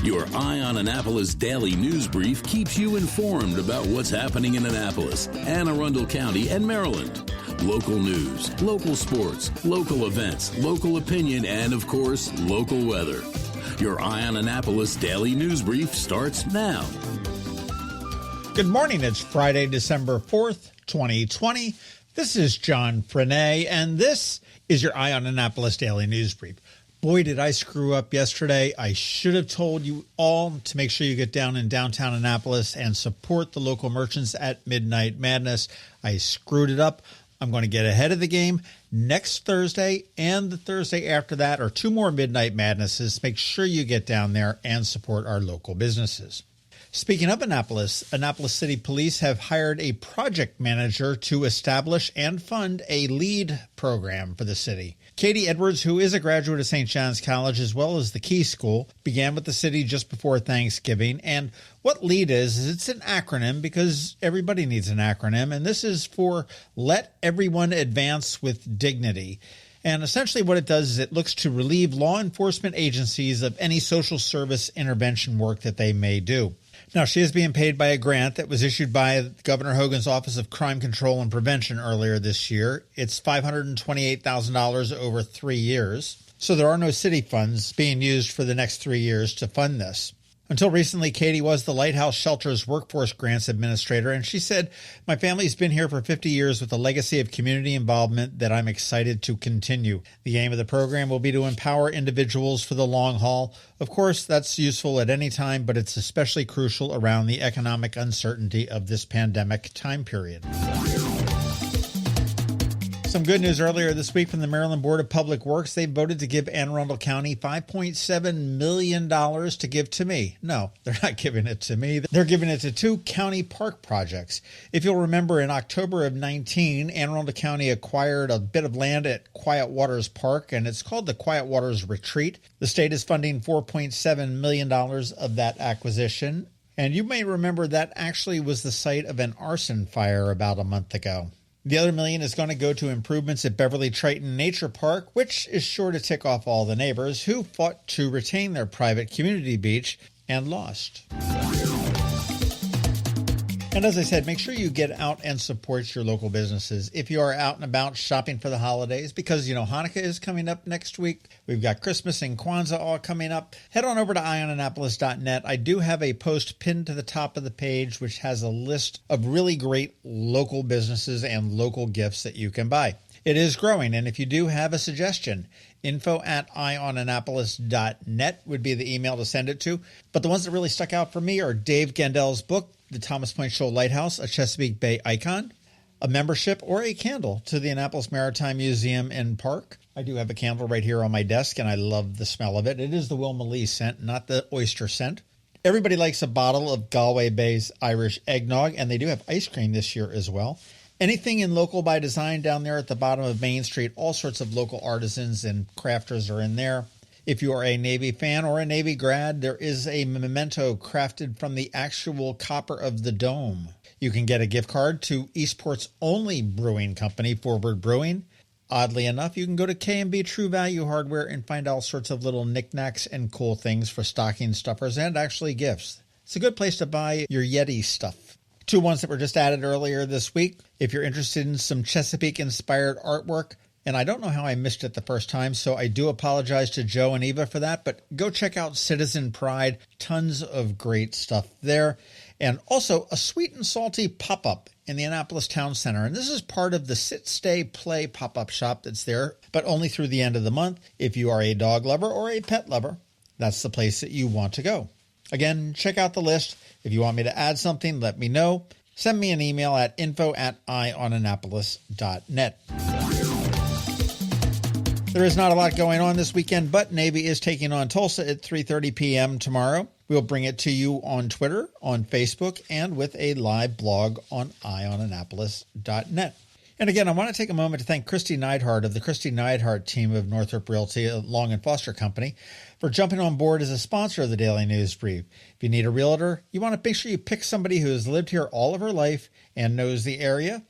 Your Eye on Annapolis daily news brief keeps you informed about what's happening in Annapolis, Anne Arundel County, and Maryland. Local news, local sports, local events, local opinion, and, of course, local weather. Your Eye on Annapolis daily news brief starts now. Good morning. It's Friday, December 4th, 2020. This is John Frenaye, and this is your Eye on Annapolis daily news brief. Boy, did I screw up yesterday. I should have told you all to make sure you get down in downtown Annapolis and support the local merchants at Midnight Madness. I screwed it up. I'm going to get ahead of the game. Next Thursday and the Thursday after that are two more Midnight Madnesses. Make sure you get down there and support our local businesses. Speaking of Annapolis, Annapolis City Police have hired a project manager to establish and fund a LEAD program for the city. Katie Edwards, who is a graduate of St. John's College as well as the Key School, began with the city just before Thanksgiving. And what LEAD is it's an acronym because everybody needs an acronym. And this is for Let Everyone Advance with Dignity. And essentially what it does is it looks to relieve law enforcement agencies of any social service intervention work that they may do. Now, she is being paid by a grant that was issued by Governor Hogan's Office of Crime Control and Prevention earlier this year. It's $528,000 over 3 years. So there are no city funds being used for the next 3 years to fund this. Until recently, Katie was the Lighthouse Shelter's Workforce Grants Administrator, and she said, "My family's been here for 50 years with a legacy of community involvement that I'm excited to continue. The aim of the program will be to empower individuals for the long haul. Of course, that's useful at any time, but it's especially crucial around the economic uncertainty of this pandemic time period." Some good news earlier this week from the Maryland Board of Public Works. They voted to give Anne Arundel County $5.7 million to give to me. No, they're not giving it to me. They're giving it to two county park projects. If you'll remember, in October of 19, Anne Arundel County acquired a bit of land at Quiet Waters Park, and it's called the Quiet Waters Retreat. The state is funding $4.7 million of that acquisition. And you may remember that actually was the site of an arson fire about a month ago. The other $1 million is going to go to improvements at Beverly Triton Nature Park, which is sure to tick off all the neighbors who fought to retain their private community beach and lost. And as I said, make sure you get out and support your local businesses. If you are out and about shopping for the holidays, because, Hanukkah is coming up next week. We've got Christmas and Kwanzaa all coming up. Head on over to eyeonannapolis.net. I do have a post pinned to the top of the page, which has a list of really great local businesses and local gifts that you can buy. It is growing, and if you do have a suggestion, info@eyeonannapolis.net would be the email to send it to. But the ones that really stuck out for me are Dave Gandel's book, The Thomas Point Shoal Lighthouse, a Chesapeake Bay Icon, a membership or a candle to the Annapolis Maritime Museum and Park. I do have a candle right here on my desk, and I love the smell of it. It is the Wilma Lee scent, not the oyster scent. Everybody likes a bottle of Galway Bay's Irish eggnog, and they do have ice cream this year as well. Anything in Local by Design down there at the bottom of Main Street, all sorts of local artisans and crafters are in there. If you are a Navy fan or a Navy grad, there is a memento crafted from the actual copper of the dome. You can get a gift card to Eastport's only brewing company, Forward Brewing. Oddly enough, you can go to K&B True Value Hardware and find all sorts of little knickknacks and cool things for stocking stuffers and actually gifts. It's a good place to buy your Yeti stuff. Two ones that were just added earlier this week. If you're interested in some Chesapeake-inspired artwork, and I don't know how I missed it the first time, so I do apologize to Joe and Eva for that, but go check out Citizen Pride. Tons of great stuff there. And also a sweet and salty pop-up in the Annapolis Town Center. And this is part of the Sit, Stay, Play pop-up shop that's there, but only through the end of the month. If you are a dog lover or a pet lover, that's the place that you want to go. Again, check out the list. If you want me to add something, let me know. Send me an email at info@eyeonannapolis.net. There is not a lot going on this weekend, but Navy is taking on Tulsa at 3:30 p.m. tomorrow. We'll bring it to you on Twitter, on Facebook, and with a live blog on eyeonannapolis.net. And again, I want to take a moment to thank Kristi Neidhardt of the Kristi Neidhardt Team of Northrop Realty, Long and Foster Company, for jumping on board as a sponsor of the Daily News Brief. If you need a realtor, you want to make sure you pick somebody who has lived here all of her life and knows the area.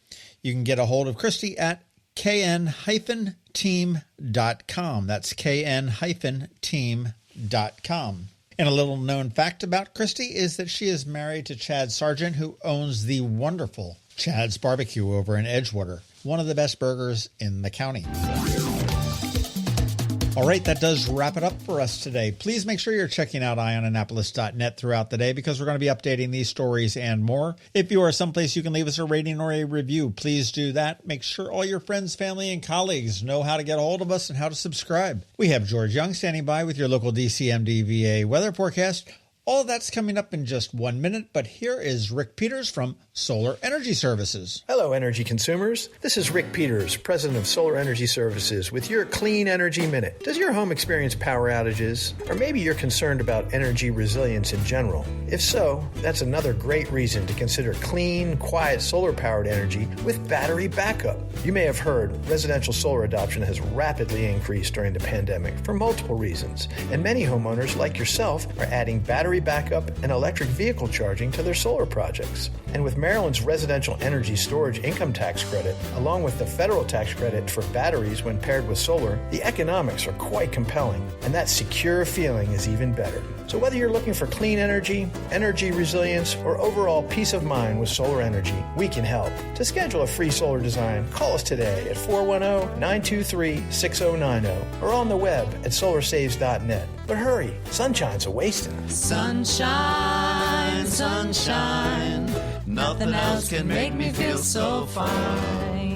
You can get a hold of Kristi at kn-team.com. That's kn-team.com. And a little known fact about Kristi is that she is married to Chad Sargent, who owns the wonderful Chad's Barbecue over in Edgewater, one of the best burgers in the county. All right, that does wrap it up for us today. Please make sure you're checking out eyeonannapolis.net throughout the day because we're going to be updating these stories and more. If you are someplace you can leave us a rating or a review, please do that. Make sure all your friends, family, and colleagues know how to get a hold of us and how to subscribe. We have George Young standing by with your local DCMDVA weather forecast. All that's coming up in just 1 minute, but here is Rick Peters from Solar Energy Services. Hello, energy consumers. This is Rick Peters, president of Solar Energy Services, with your Clean Energy Minute. Does your home experience power outages? Or maybe you're concerned about energy resilience in general? If so, that's another great reason to consider clean, quiet solar-powered energy with battery backup. You may have heard residential solar adoption has rapidly increased during the pandemic for multiple reasons, and many homeowners, like yourself, are adding battery backup and electric vehicle charging to their solar projects. And with Maryland's residential energy storage income tax credit, along with the federal tax credit for batteries when paired with solar, the economics are quite compelling, and that secure feeling is even better. So whether you're looking for clean energy, energy resilience, or overall peace of mind with solar energy, we can help. To schedule a free solar design, call us today at 410-923-6090 or on the web at solarsaves.net. But hurry, sunshine's a-wasting. Sunshine, sunshine, nothing else can make me feel so fine.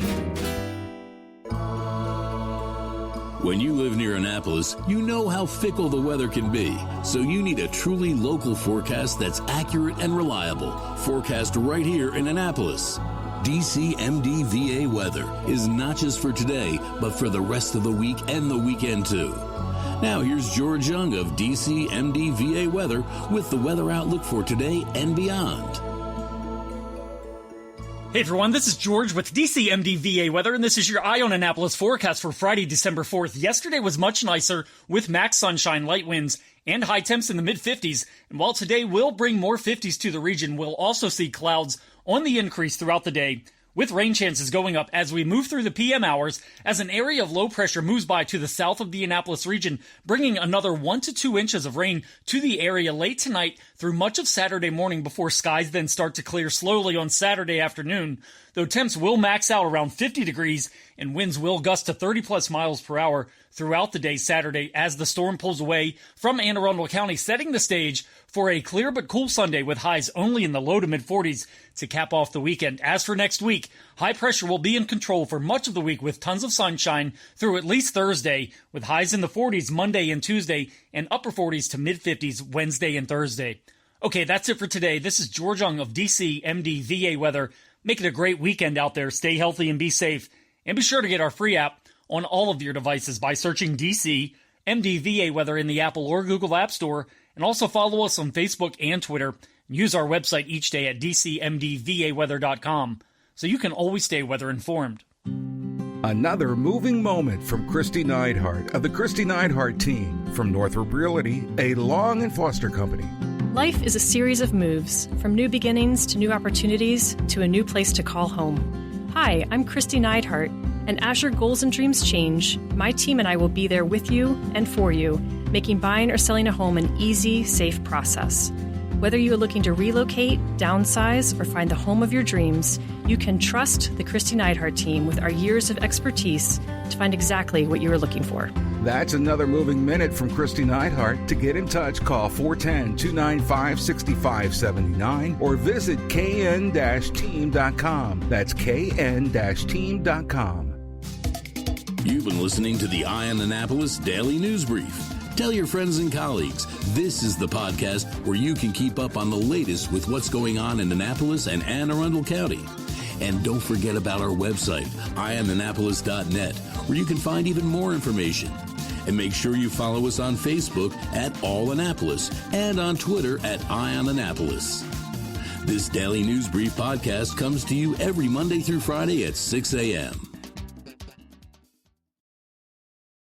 When you live near Annapolis, you know how fickle the weather can be. So you need a truly local forecast that's accurate and reliable. Forecast right here in Annapolis. DCMDVA weather is not just for today, but for the rest of the week and the weekend too. Now here's George Young of DCMDVA weather with the weather outlook for today and beyond. Hey everyone, this is George with DCMDVA weather, and this is your Eye on Annapolis forecast for Friday, December 4th. Yesterday was much nicer with max sunshine, light winds, and high temps in the mid-50s. And while today will bring more 50s to the region, we'll also see clouds on the increase throughout the day, with rain chances going up as we move through the PM hours as an area of low pressure moves by to the south of the Annapolis region, bringing another 1 to 2 inches of rain to the area late tonight through much of Saturday morning before skies then start to clear slowly on Saturday afternoon. Though temps will max out around 50 degrees and winds will gust to 30-plus miles per hour throughout the day Saturday as the storm pulls away from Anne Arundel County, setting the stage for a clear but cool Sunday with highs only in the low to mid-40s to cap off the weekend. As for next week, high pressure will be in control for much of the week with tons of sunshine through at least Thursday, with highs in the 40s Monday and Tuesday and upper 40s to mid-50s Wednesday and Thursday. Okay, that's it for today. This is George Young of DCMDVA weather. Make it a great weekend out there. Stay healthy and be safe. And be sure to get our free app on all of your devices by searching DCMDVA weather in the Apple or Google App Store. And also follow us on Facebook and Twitter. And use our website each day at DCMDVAweather.com so you can always stay weather informed. Another moving moment from Kristi Neidhardt of the Kristi Neidhardt Team from Northrop Realty, a Long and Foster company. Life is a series of moves, from new beginnings to new opportunities to a new place to call home. Hi, I'm Kristi Neidhardt, and as your goals and dreams change, my team and I will be there with you and for you, making buying or selling a home an easy, safe process. Whether you are looking to relocate, downsize, or find the home of your dreams, you can trust the Kristi Neidhardt Team with our years of expertise to find exactly what you are looking for. That's another moving minute from Kristi Neidhardt. To get in touch, call 410-295-6579 or visit kn-team.com. That's kn-team.com. You've been listening to the Eye on Annapolis Daily News Brief. Tell your friends and colleagues, this is the podcast where you can keep up on the latest with what's going on in Annapolis and Anne Arundel County. And don't forget about our website, eyeonannapolis.net, where you can find even more information. And make sure you follow us on Facebook at All Annapolis and on Twitter at Eye on Annapolis. This Daily News Brief podcast comes to you every Monday through Friday at 6 a.m.